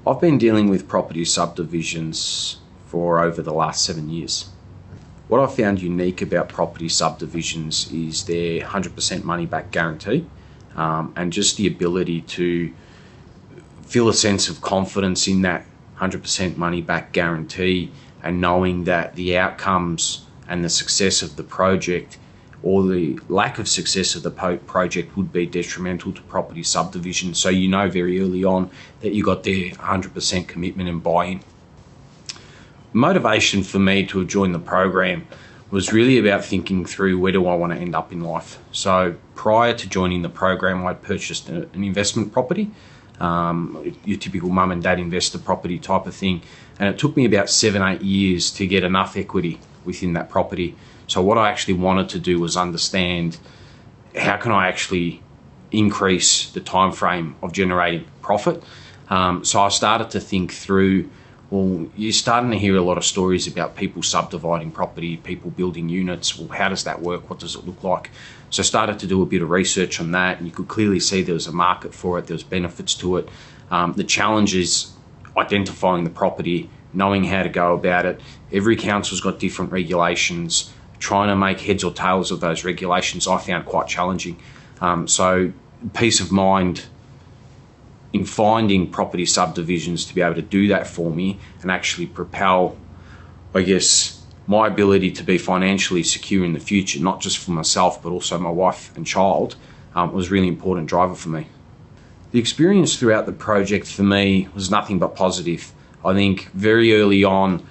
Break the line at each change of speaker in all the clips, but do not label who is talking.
I've been dealing with property subdivisions for over the last 7 years. What I found unique about property subdivisions is their 100% money back guarantee, and just the ability to feel a sense of confidence in that 100% money back guarantee, and knowing that the outcomes and the success of the project or the lack of success of the project would be detrimental to property subdivision. So you know very early on that you got their 100% commitment and buy-in. Motivation for me to join the program was really about thinking through, where do I want to end up in life? So prior to joining the program, I'd purchased an investment property, your typical mum and dad investor property type of thing. And it took me about 7-8 years to get enough equity within that property. So what I actually wanted to do was understand, how can I actually increase the time frame of generating profit? So I started to think through, well, you're starting to hear a lot of stories about people subdividing property, people building units. Well, how does that work? What does it look like? So I started to do a bit of research on that, and you could clearly see there was a market for it, there was benefits to it. The challenge is identifying the property, knowing how to go about it. Every council's got different regulations. Trying to make heads or tails of those regulations I found quite challenging. So peace of mind in finding property subdivisions to be able to do that for me and actually propel, I guess, my ability to be financially secure in the future, not just for myself, but also my wife and child, was a really important driver for me. The experience throughout the project for me was nothing but positive. I think very early on,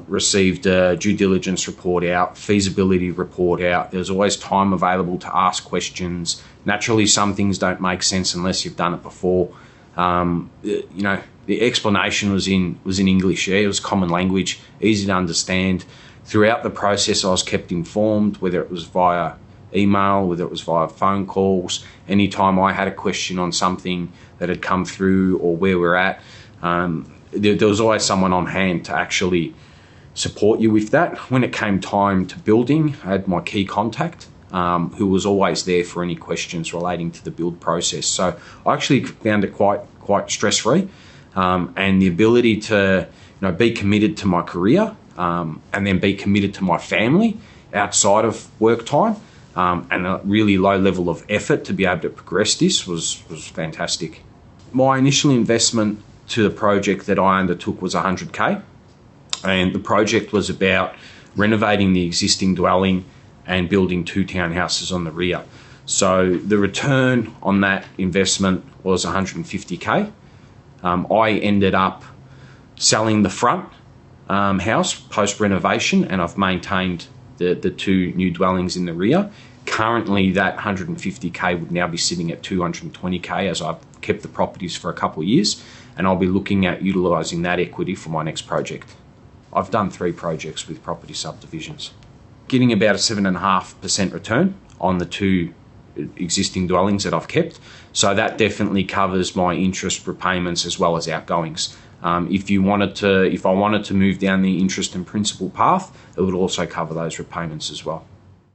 received a due diligence report out, feasibility report out. There's always time available to ask questions. Naturally, some things don't make sense unless you've done it before. The explanation was in English. Yeah, it was common language, easy to understand. Throughout the process, I was kept informed, whether it was via email, whether it was via phone calls. Anytime I had a question on something that had come through or where we're at, there was always someone on hand to actually support you with that. When it came time to building, I had my key contact, who was always there for any questions relating to the build process. So I actually found it quite stress-free, and the ability to be committed to my career, and then be committed to my family outside of work time, and a really low level of effort to be able to progress this was fantastic. My initial investment to the project that I undertook was $100K, and the project was about renovating the existing dwelling and building 2 townhouses on the rear. So the return on that investment was $150K. I ended up selling the front house post renovation, and I've maintained the 2 new dwellings in the rear. Currently, that $150K would now be sitting at $220K, as I've kept the properties for a couple of years, and I'll be looking at utilising that equity for my next project. I've done 3 projects with property subdivisions, getting about a 7.5% return on the 2 existing dwellings that I've kept. So that definitely covers my interest repayments as well as outgoings. If I wanted to move down the interest and principal path, it would also cover those repayments as well.